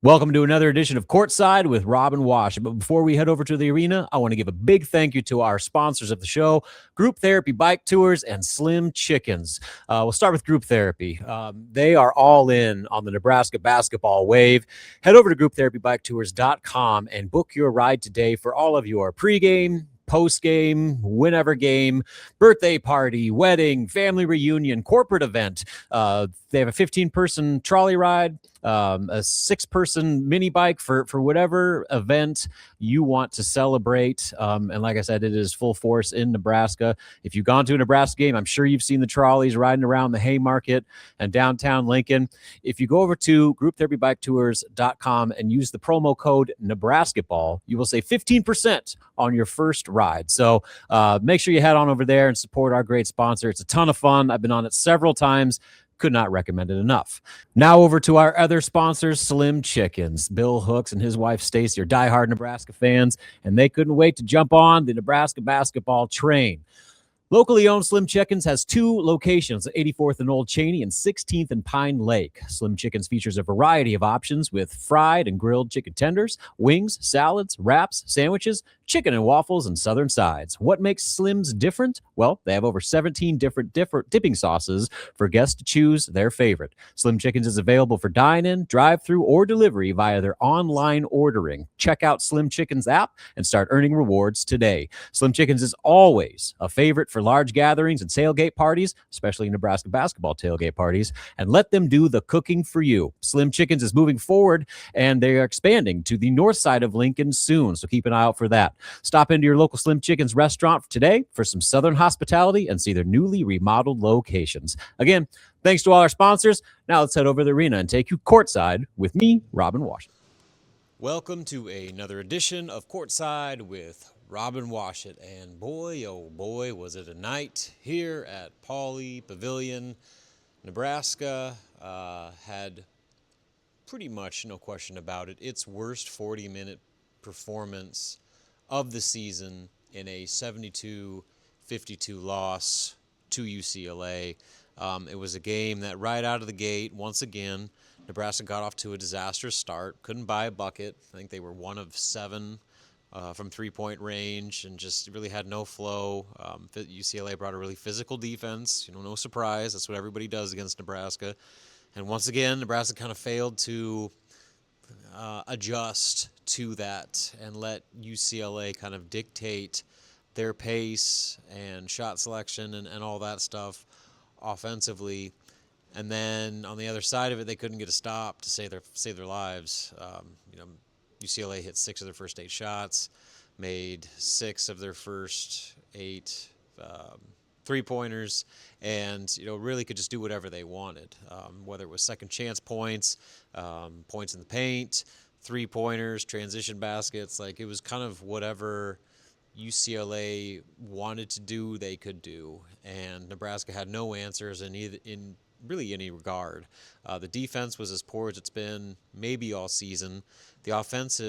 Welcome to another edition of Courtside with Rob and Washut. But before we head over to the arena, I want to give a big thank you to our sponsors of the show, Group Therapy Bike Tours and Slim Chickens. We'll start with Group Therapy. They are all in on the Nebraska basketball wave. Head over to grouptherapybiketours.com and book your ride today for all of your pregame, postgame, whenever game, birthday party, wedding, family reunion, corporate event. They have a 15-person trolley ride, a 6-person mini bike for whatever event you want to celebrate. And like I said, it is full force in Nebraska. If you've gone to a Nebraska game, I'm sure you've seen the trolleys riding around the Haymarket and downtown Lincoln. If you go over to grouptherapybiketours.com and use the promo code NebraskaBall, you will save 15% on your first ride. So make sure you head on over there and support our great sponsor. It's a ton of fun. I've been on it several times. Could not recommend it enough. Now over to our other sponsors, Slim Chickens. Bill Hooks and his wife Stacy are diehard Nebraska fans, and they couldn't wait to jump on the Nebraska basketball train. Locally owned Slim Chickens has 2 locations, 84th and Old Cheney and 16th and Pine Lake. Slim Chickens features a variety of options with fried and grilled chicken tenders, wings, salads, wraps, sandwiches, chicken and waffles, and southern sides. What makes Slim's different? Well, they have over 17 different dipping sauces for guests to choose their favorite. Slim Chickens is available for dine-in, drive-thru, or delivery via their online ordering. Check out Slim Chickens app and start earning rewards today. Slim Chickens is always a favorite for large gatherings and tailgate parties, especially Nebraska basketball tailgate parties, and let them do the cooking for you. Slim Chickens is moving forward, and they are expanding to the north side of Lincoln soon, so keep an eye out for that. Stop into your local Slim Chickens restaurant today for some southern hospitality and see their newly remodeled locations. Again, thanks to all our sponsors. Now let's head over to the arena and take you courtside with me, Rob and Washut. Welcome to another edition of Courtside with Rob and Washut. And boy, oh boy, was it a night here at Pauley Pavilion. Nebraska had pretty much, no question about it, its worst 40-minute performance of the season in a 72-52 loss to UCLA. It was a game that right out of the gate, once again, Nebraska got off to a disastrous start, couldn't buy a bucket. I think they were 1 of 7 from three-point range and just really had no flow. UCLA brought a really physical defense, no surprise. That's what everybody does against Nebraska. And once again, Nebraska kind of failed to adjust to that and let UCLA kind of dictate their pace and shot selection and all that stuff offensively. And then on the other side of it, they couldn't get a stop to save their lives. UCLA hit 6 of their first 8 shots, made 6 of their first 8 three-pointers, and really could just do whatever they wanted, whether it was second chance points, points in the paint, three-pointers, transition baskets. Like, it was kind of whatever UCLA wanted to do, they could do, and Nebraska had no answers in really any regard. The defense was as poor as it's been maybe all season. The offense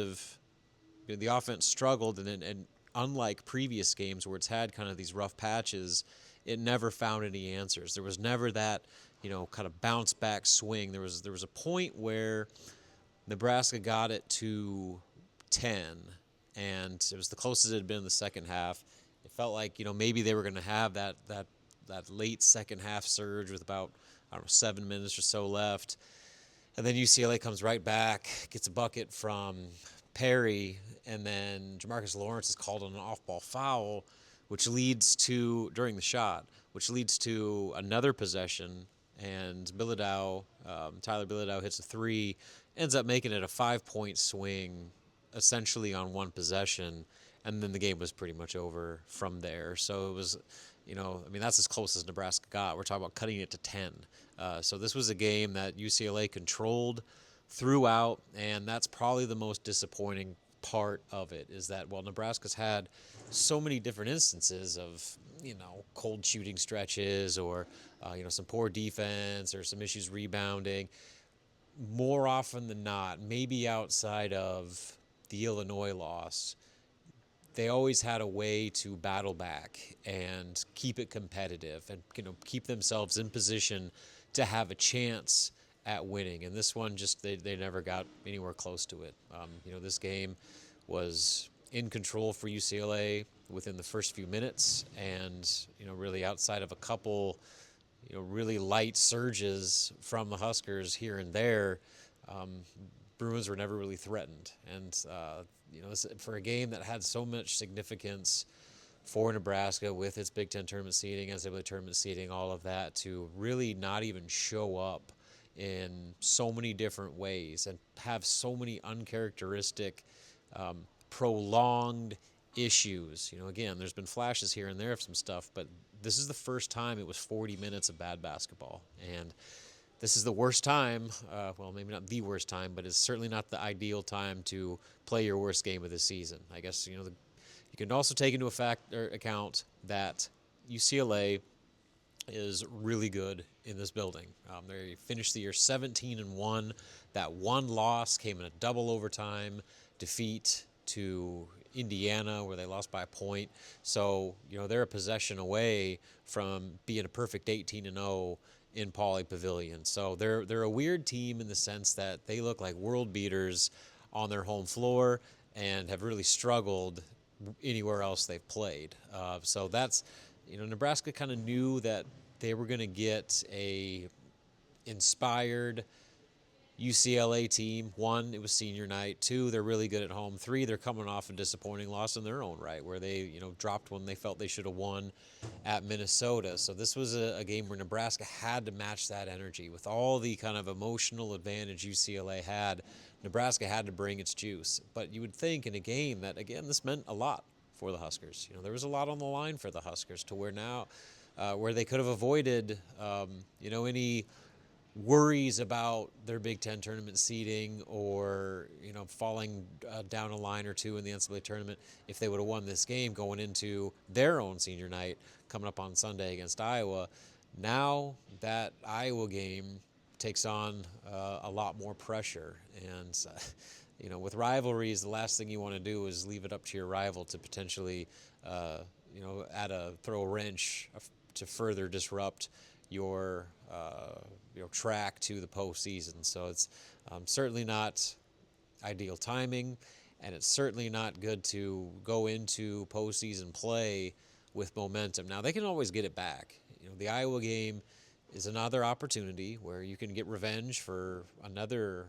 struggled, and unlike previous games where it's had kind of these rough patches, it never found any answers. There was never that, kind of bounce back swing. There was a point where Nebraska got it to 10, and it was the closest it had been in the second half. It felt like, maybe they were going to have that late second half surge with about 7 minutes or so left. And then UCLA comes right back, gets a bucket from Perry, and then Jamarcus Lawrence is called on an off-ball foul, during the shot, which leads to another possession, and Tyler Bilodeau hits a 3, ends up making it a 5-point swing, essentially on one possession, and then the game was pretty much over from there. So it was, that's as close as Nebraska got. We're talking about cutting it to 10. So this was a game that UCLA controlled throughout, and that's probably the most disappointing part of it, is that while Nebraska's had so many different instances of, cold shooting stretches or, some poor defense or some issues rebounding, more often than not, maybe outside of the Illinois loss, they always had a way to battle back and keep it competitive and keep themselves in position to have a chance at winning, and this one just they never got anywhere close to it. This game was in control for UCLA within the first few minutes, and really outside of a couple really light surges from the Huskers here and there, Bruins were never really threatened. And for a game that had so much significance for Nebraska with its Big Ten tournament seeding, NCAA tournament seeding, all of that, to really not even show up in so many different ways and have so many uncharacteristic, prolonged issues. Again, there's been flashes here and there of some stuff, but this is the first time it was 40 minutes of bad basketball. And this is the worst time, well, maybe not the worst time, but it's certainly not the ideal time to play your worst game of the season. I guess, you can also take into account that UCLA is really good in this building. They finished the year 17-1. That one loss came in a double overtime defeat to Indiana, where they lost by a point. So, they're a possession away from being a perfect 18-0 in Pauley Pavilion. So they're a weird team in the sense that they look like world beaters on their home floor and have really struggled anywhere else they've played. So that's, Nebraska kind of knew that they were going to get a inspired UCLA team. One, it was senior night. Two, they're really good at home. Three, they're coming off a disappointing loss in their own right, where they, dropped when they felt they should have won at Minnesota. So this was a game where Nebraska had to match that energy with all the kind of emotional advantage UCLA had. Nebraska had to bring its juice. But you would think in a game that, again, this meant a lot for the Huskers. There was a lot on the line for the Huskers to where now, where they could have avoided, any worries about their Big Ten tournament seeding or, falling down a line or two in the NCAA tournament if they would have won this game going into their own senior night coming up on Sunday against Iowa. Now that Iowa game takes on a lot more pressure. And, with rivalries, the last thing you want to do is leave it up to your rival to potentially, throw a wrench to further disrupt your track to the postseason. So it's certainly not ideal timing, and it's certainly not good to go into postseason play with momentum. Now, they can always get it back. The Iowa game is another opportunity where you can get revenge for another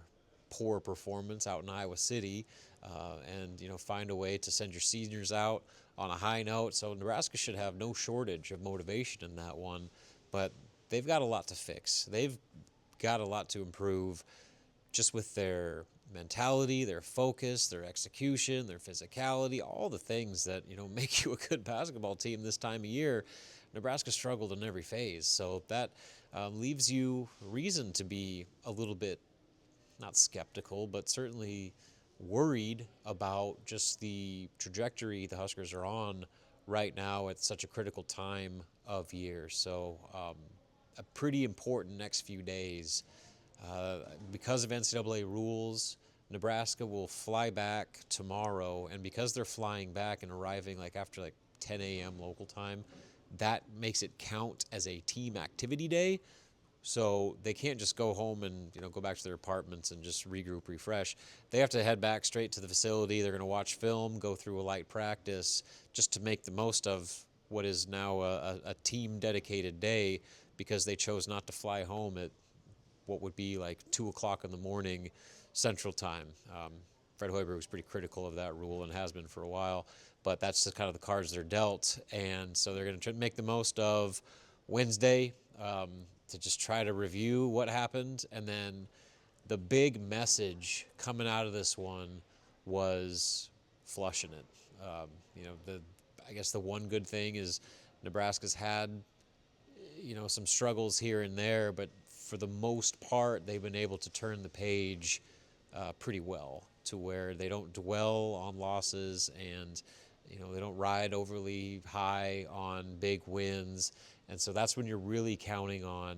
poor performance out in Iowa City, and find a way to send your seniors out on a high note. So Nebraska should have no shortage of motivation in that one, but they've got a lot to fix. They've got a lot to improve just with their mentality, their focus, their execution, their physicality, all the things that, make you a good basketball team this time of year. Nebraska struggled in every phase. So that leaves you reason to be a little bit, not skeptical, but certainly worried about just the trajectory the Huskers are on right now at such a critical time of year. So a pretty important next few days. Because of NCAA rules, Nebraska will fly back tomorrow, and because they're flying back and arriving after 10 a.m. local time, that makes it count as a team activity day. So they can't just go home and go back to their apartments and just regroup, refresh. They have to head back straight to the facility. They're going to watch film, go through a light practice, just to make the most of what is now a team dedicated day, because they chose not to fly home at what would be 2 o'clock in the morning Central Time. Fred Hoiberg was pretty critical of that rule and has been for a while, but that's just kind of the cards they're dealt. And so they're going to make the most of Wednesday to just try to review what happened. And then the big message coming out of this one was flushing it. I guess the one good thing is Nebraska's had some struggles here and there, but for the most part, they've been able to turn the page pretty well, to where they don't dwell on losses and they don't ride overly high on big wins. And so that's when you're really counting on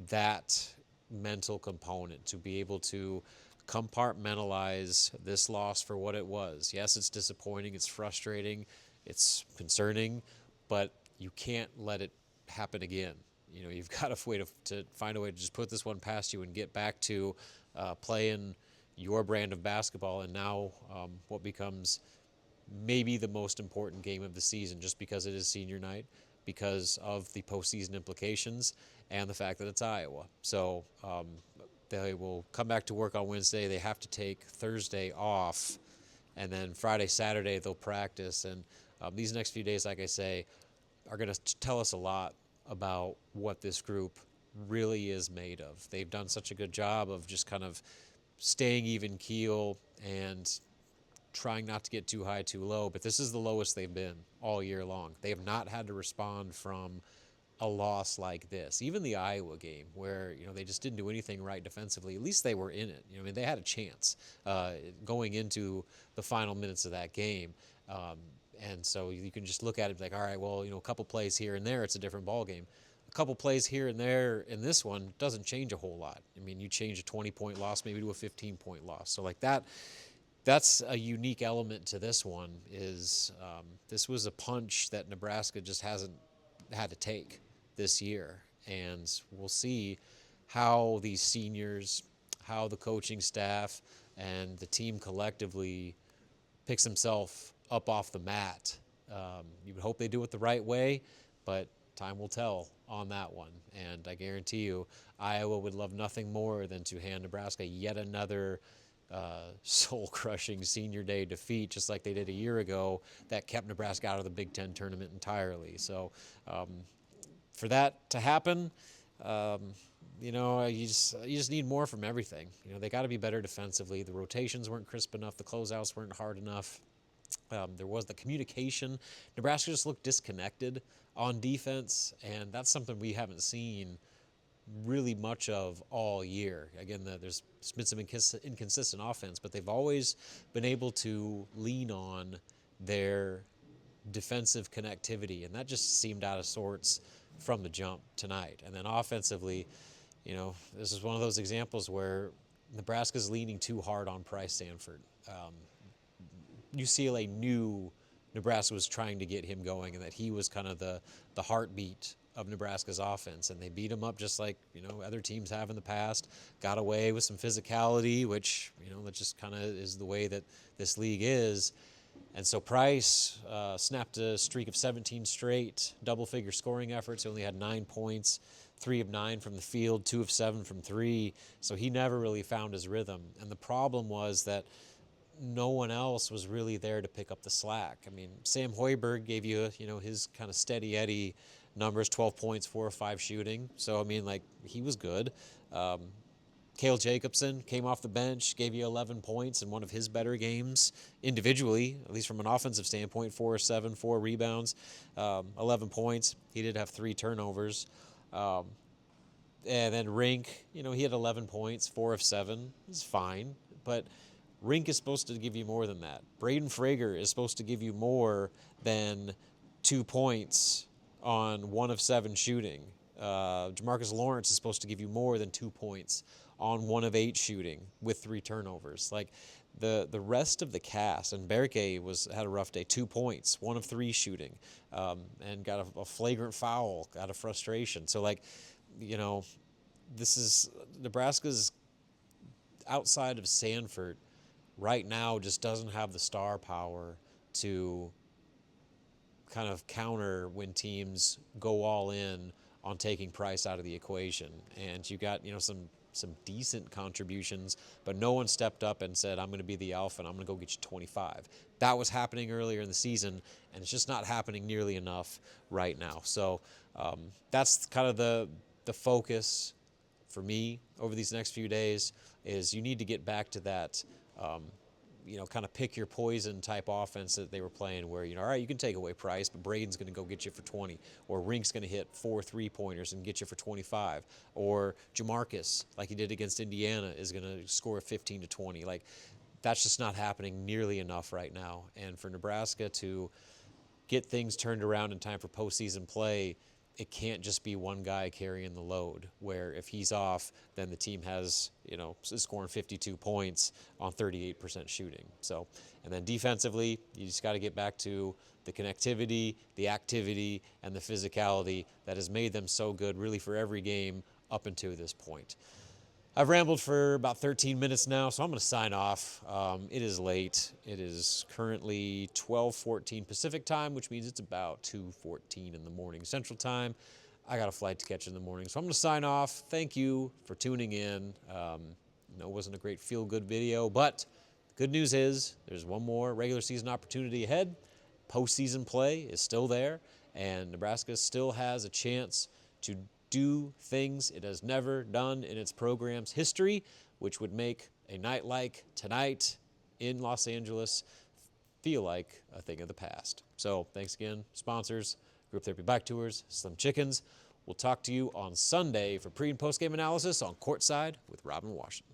that mental component to be able to compartmentalize this loss for what it was. Yes, it's disappointing, it's frustrating, it's concerning, but you can't let it happen again. you've got a way to find a way to just put this one past you and get back to playing your brand of basketball. And now what becomes maybe the most important game of the season, just because it is senior night, because of the postseason implications and the fact that it's Iowa. So they will come back to work on Wednesday. They have to take Thursday off, and then Friday, Saturday they'll practice. And these next few days, like I say, are going to tell us a lot about what this group really is made of. They've done such a good job of just kind of staying even keel and trying not to get too high, too low, but this is the lowest they've been all year long. They have not had to respond from a loss like this. Even the Iowa game, where they just didn't do anything right defensively. At least they were in it. I mean, they had a chance going into the final minutes of that game. And so you can just look at it like, all right, well, a couple plays here and there, it's a different ball game. A couple plays here and there in this one doesn't change a whole lot. I mean, you change a 20-point loss maybe to a 15-point loss. So like that's a unique element to this one. Is this was a punch that Nebraska just hasn't had to take this year, and we'll see how these seniors, how the coaching staff, and the team collectively picks himself up off the mat. You would hope they do it the right way, but time will tell on that one. And I guarantee you, Iowa would love nothing more than to hand Nebraska yet another soul-crushing senior day defeat, just like they did a year ago, that kept Nebraska out of the Big Ten tournament entirely. So for that to happen, you just need more from everything. They got to be better defensively. The rotations weren't crisp enough. The closeouts weren't hard enough. There was the communication. Nebraska just looked disconnected on defense, and that's something we haven't seen really much of all year. Again, there's been some inconsistent offense, but they've always been able to lean on their defensive connectivity, and that just seemed out of sorts from the jump tonight. And then offensively, this is one of those examples where Nebraska's leaning too hard on Price Sanford. UCLA knew Nebraska was trying to get him going and that he was kind of the heartbeat of Nebraska's offense, and they beat him up just like other teams have in the past. Got away with some physicality, which that just kind of is the way that this league is. And so Price snapped a streak of 17 straight double-figure scoring efforts. He only had 9 points, 3 of 9 from the field, 2 of 7 from 3. So he never really found his rhythm. And the problem was that no one else was really there to pick up the slack. I mean, Sam Hoiberg gave you, his kind of steady Eddie numbers, 12 points, 4 of 5 shooting. So, I mean, he was good. Cale Jacobson came off the bench, gave you 11 points in one of his better games individually, at least from an offensive standpoint, 4 of 7, 4 rebounds, 11 points. He did have 3 turnovers. And then Rink, he had 11 points, 4 of 7. It's fine, but Rink is supposed to give you more than that. Braden Frager is supposed to give you more than 2 points on 1 of 7 shooting. Jamarcus Lawrence is supposed to give you more than 2 points on 1 of 8 shooting with 3 turnovers. The rest of the cast, and Berke had a rough day, 2 points, 1 of 3 shooting, and got a flagrant foul out of frustration. So this is Nebraska's outside of Sanford right now just doesn't have the star power to kind of counter when teams go all in on taking Price out of the equation. And you got, some decent contributions, but no one stepped up and said, I'm going to be the alpha and I'm going to go get you 25. That was happening earlier in the season, and it's just not happening nearly enough right now. So that's kind of the focus for me over these next few days, is you need to get back to that kind of pick your poison type offense that they were playing, where, all right, you can take away Price, but Braden's going to go get you for 20, or Rink's going to hit 4 3-pointers and get you for 25, or Jamarcus, like he did against Indiana, is going to score 15 to 20. That's just not happening nearly enough right now. And for Nebraska to get things turned around in time for postseason play, it can't just be one guy carrying the load, where if he's off, then the team has, is scoring 52 points on 38% shooting. So, and then defensively, you just got to get back to the connectivity, the activity, and the physicality that has made them so good really for every game up until this point. I've rambled for about 13 minutes now, so I'm going to sign off. It is late. It is currently 12:14 Pacific time, which means it's about 2:14 in the morning Central time. I got a flight to catch in the morning, so I'm going to sign off. Thank you for tuning in. It wasn't a great feel-good video, but the good news is there's one more regular season opportunity ahead. Postseason play is still there, and Nebraska still has a chance to do things it has never done in its program's history, which would make a night like tonight in Los Angeles feel like a thing of the past. So thanks again, sponsors, Group Therapy Bike Tours, Slim Chickens. We'll talk to you on Sunday for pre- and post-game analysis on Courtside with Rob and Washut.